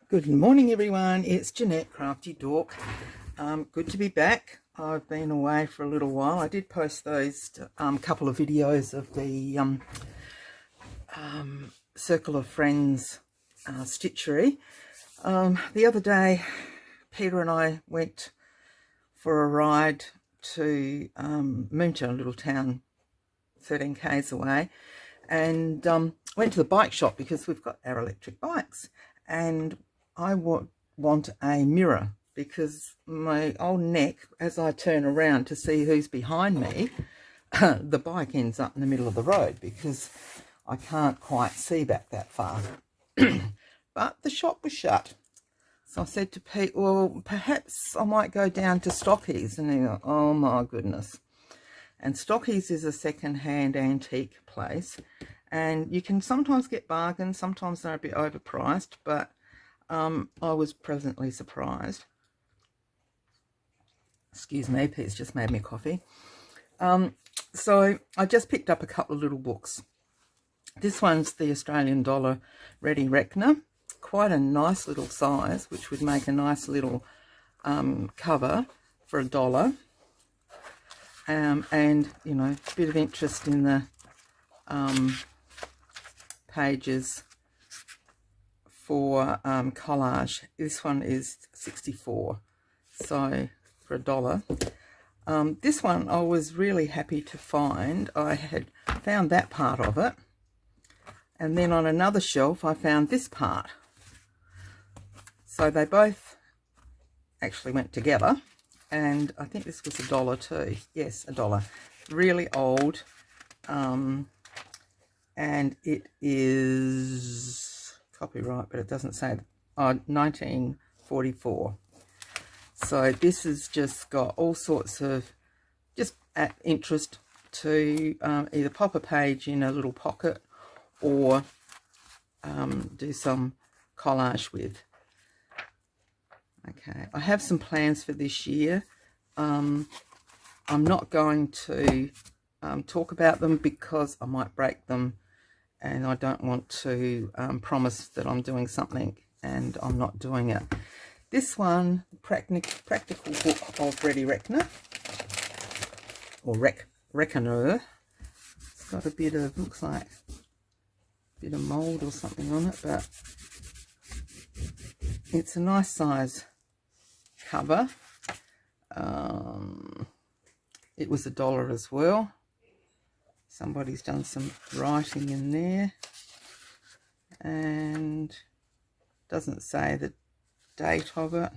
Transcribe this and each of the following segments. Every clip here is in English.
Good morning, everyone. It's Jeanette, Crafty Dork. Good to be back. I've been away for a little while. I did post those couple of videos of the Circle of Friends stitchery. The other day, Peter and I went for a ride to Moonton, a little town 13 k's away, and went to the bike shop because we've got our electric bikes, and I want a mirror because my old neck, as I turn around to see who's behind me, the bike ends up in the middle of the road because I can't quite see back that far. But the shop was shut. So I said to Pete, well, perhaps I might go down to Stockies. And he went, oh my goodness. And Stockies is a second-hand antique place. And you can sometimes get bargains, sometimes they're a bit overpriced, but I was pleasantly surprised. Excuse me, Pete's just made me coffee. So I just picked up a couple of little books. This one's the Australian dollar Ready Reckoner. Quite a nice little size, which would make a nice little cover for $1. And, you know, a bit of interest in the pages for collage. This one is 64, so for $1. This one I was really happy to find. I had found that part of it, and then on another shelf I found this part. So they both actually went together, and I think this was $1 too. Yes, $1. Really old, and it is copyright, but it doesn't say 1944. So this has just got all sorts of just at interest to either pop a page in a little pocket or do some collage with. Okay, I have some plans for this year. I'm not going to talk about them because I might break them, and I don't want to promise that I'm doing something and I'm not doing it. This one, Practical Book of Ready Reckoner, or Reckoner. It's got a bit of, looks like a bit of mould or something on it, but it's a nice size cover. It was $1 as well. Somebody's done some writing in there, and doesn't say the date of it,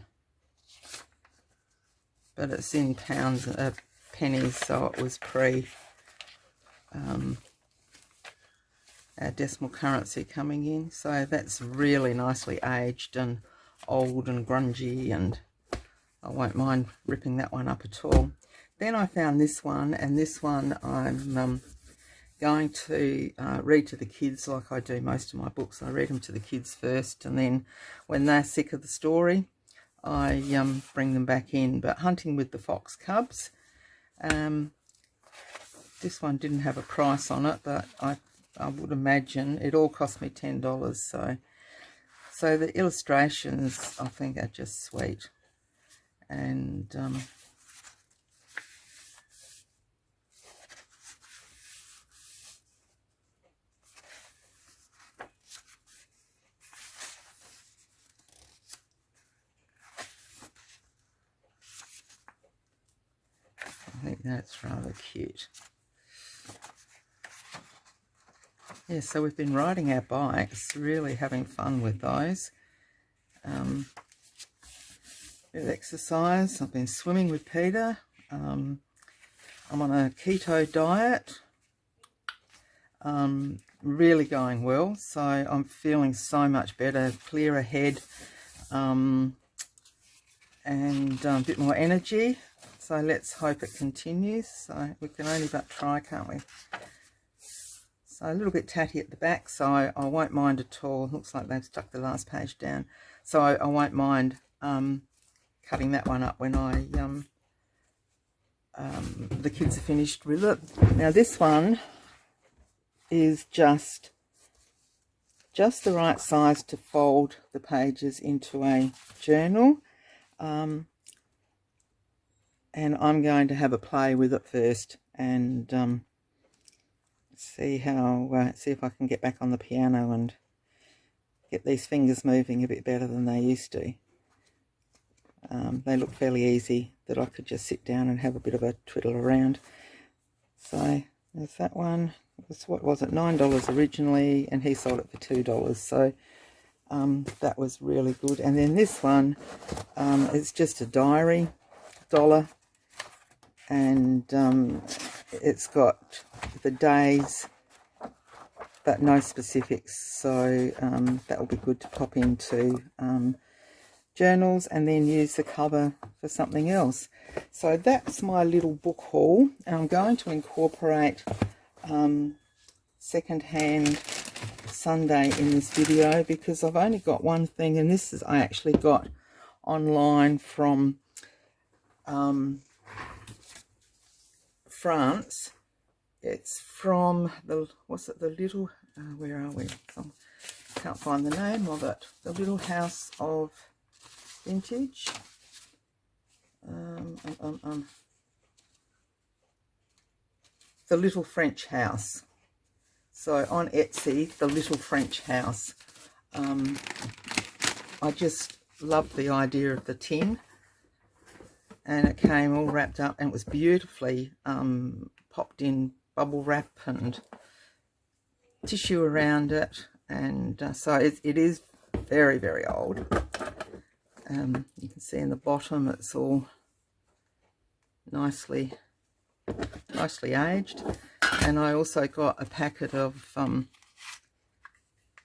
but it's in pounds, pennies, so it was pre our decimal currency coming in. So that's really nicely aged and old and grungy, and I won't mind ripping that one up at all. Then I found this one, and this one I'm going to read to the kids like I do most of my books. I read them to the kids first, and then when they're sick of the story, I bring them back in. But Hunting with the Fox Cubs, this one didn't have a price on it, but I would imagine it all cost me $10. So the illustrations, I think, are just sweet. And I think that's rather cute. Yeah, so we've been riding our bikes, really having fun with those. Bit of exercise. I've been swimming with Peter. I'm on a keto diet. Really going well. So I'm feeling so much better, clearer head, and a bit more energy. So let's hope it continues. So we can only but try, can't we? So a little bit tatty at the back, so I won't mind at all. Looks like they've stuck the last page down. So I won't mind cutting that one up when the kids are finished with it. Now this one is just just the right size to fold the pages into a journal. And I'm going to have a play with it first and see if I can get back on the piano and get these fingers moving a bit better than they used to. They look fairly easy, that I could just sit down and have a bit of a twiddle around. So there's that one. What was it, $9 originally, and he sold it for $2. So that was really good. And then this one, it's just a diary, $1, and it's got the days but no specifics, so that will be good to pop into journals and then use the cover for something else. So that's my little book haul, and I'm going to incorporate Secondhand Sunday in this video because I've only got one thing, and this is I actually got online from France. It's from the, the little, where are we? Can't find the name of it. The Little House of Vintage. The Little French House. So on Etsy, The Little French House. I just loved the idea of the tin, and it came all wrapped up, and it was beautifully popped in bubble wrap and tissue around it, and so it is very, very old. You can see in the bottom it's all nicely aged. And I also got a packet of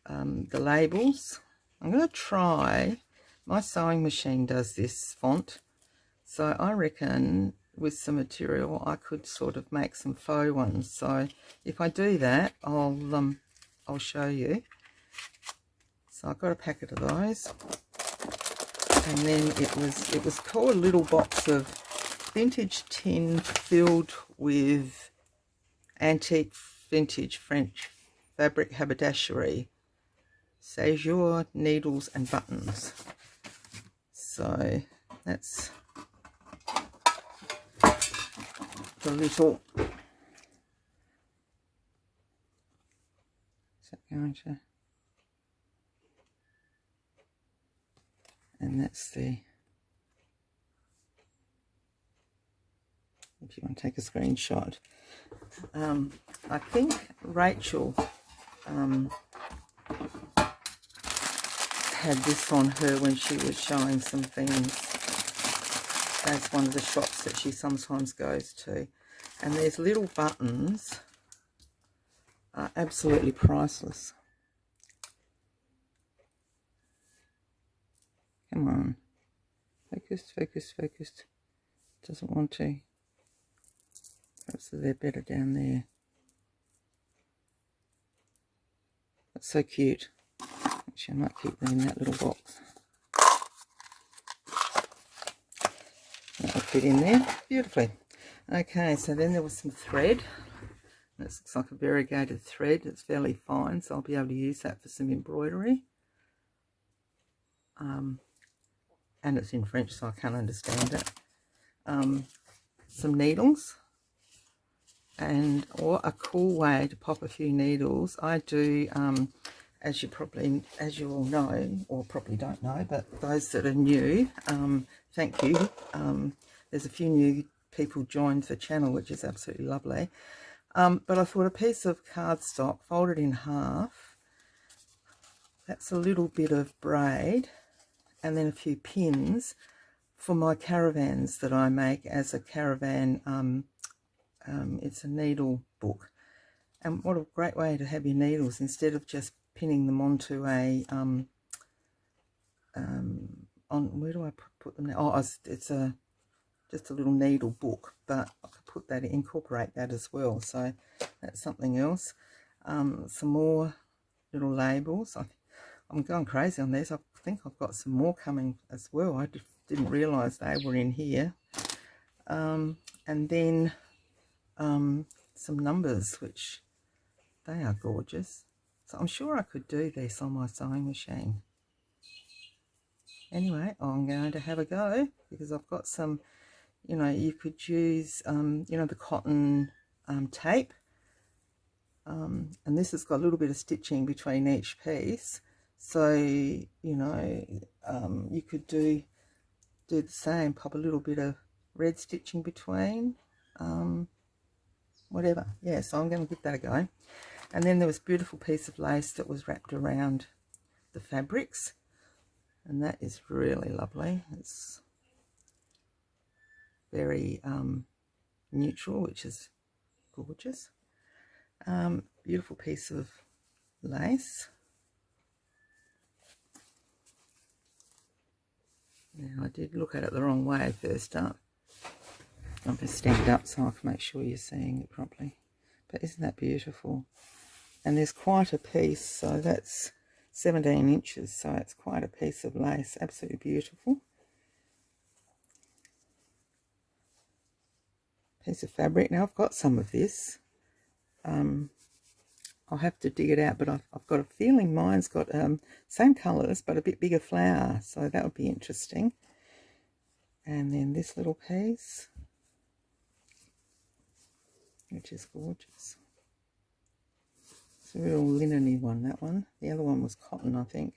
the labels. I'm going to try, my sewing machine does this font, so I reckon with some material I could sort of make some faux ones. So if I do that, I'll show you. So I got a packet of those, and then it was called a little box of vintage tin filled with antique vintage French fabric haberdashery, séjour, needles and buttons. So that's the little, is that going to, and that's the, if you want to take a screenshot. I think Rachel had this on her when she was showing some things. That's one of the shops that she sometimes goes to. And these little buttons are absolutely priceless. Come on. Focus, focus, focus. Doesn't want to. Perhaps they're better down there. That's so cute. Actually, I might keep them in that little box. That'll fit in there beautifully. Okay, so then there was some thread. This looks like a variegated thread. It's fairly fine, so I'll be able to use that for some embroidery. And it's in French, so I can't understand it. Some needles, and or a cool way to pop a few needles. I do, as you all know, or probably don't know, but those that are new, thank you. There's a few new people joined the channel, which is absolutely lovely. But I thought a piece of cardstock folded in half, that's a little bit of braid, and then a few pins for my caravans that I make as a caravan. It's a needle book, and what a great way to have your needles instead of just pinning them onto a where do I put them now? Oh, it's just a little needle book, but I could put that, incorporate that as well. So that's something else. Some more little labels. I'm going crazy on these. I think I've got some more coming as well. I just didn't realise they were in here. And then some numbers, which they are gorgeous. So I'm sure I could do this on my sewing machine. Anyway, I'm going to have a go because I've got some, you know, you could use, you know, the cotton tape. And this has got a little bit of stitching between each piece. So, you know, you could do the same, pop a little bit of red stitching between, whatever. Yeah, so I'm going to give that a go. And then there was a beautiful piece of lace that was wrapped around the fabrics, and that is really lovely. It's very neutral, which is gorgeous. Beautiful piece of lace. Now, I did look at it the wrong way first up. I'll just stand up so I can make sure you're seeing it properly. But isn't that beautiful? And there's quite a piece, so that's 17 inches, so it's quite a piece of lace. Absolutely beautiful. Piece of fabric. Now, I've got some of this. I'll have to dig it out, but I've got a feeling mine's got same colours but a bit bigger flower, so that would be interesting. And then this little piece, which is gorgeous. It's a real linen-y one, that one. The other one was cotton, I think.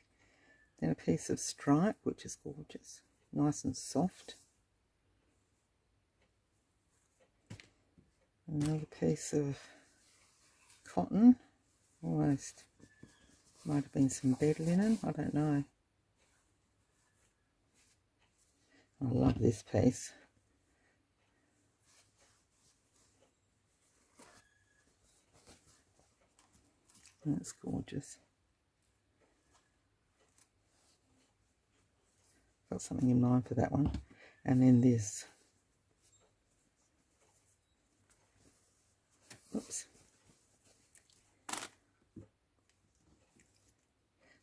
Then a piece of stripe, which is gorgeous. Nice and soft. Another piece of cotton. Almost might have been some bed linen, I don't know. I love this piece. That's gorgeous. Got something in mind for that one. And then this. Oops.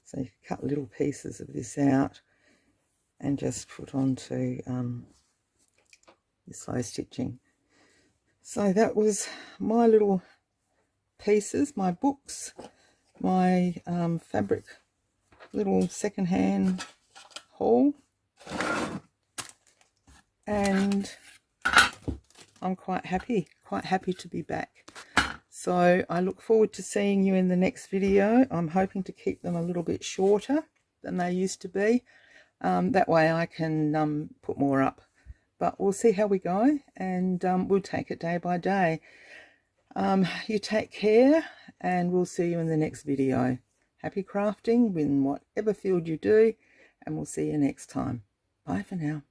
So you cut little pieces of this out and just put onto this slow stitching. So that was my little pieces, my books, my fabric little secondhand haul, and I'm quite happy to be back. So I look forward to seeing you in the next video. I'm hoping to keep them a little bit shorter than they used to be. That way I can put more up. But we'll see how we go, and we'll take it day by day. You take care, and we'll see you in the next video. Happy crafting in whatever field you do, and we'll see you next time. Bye for now.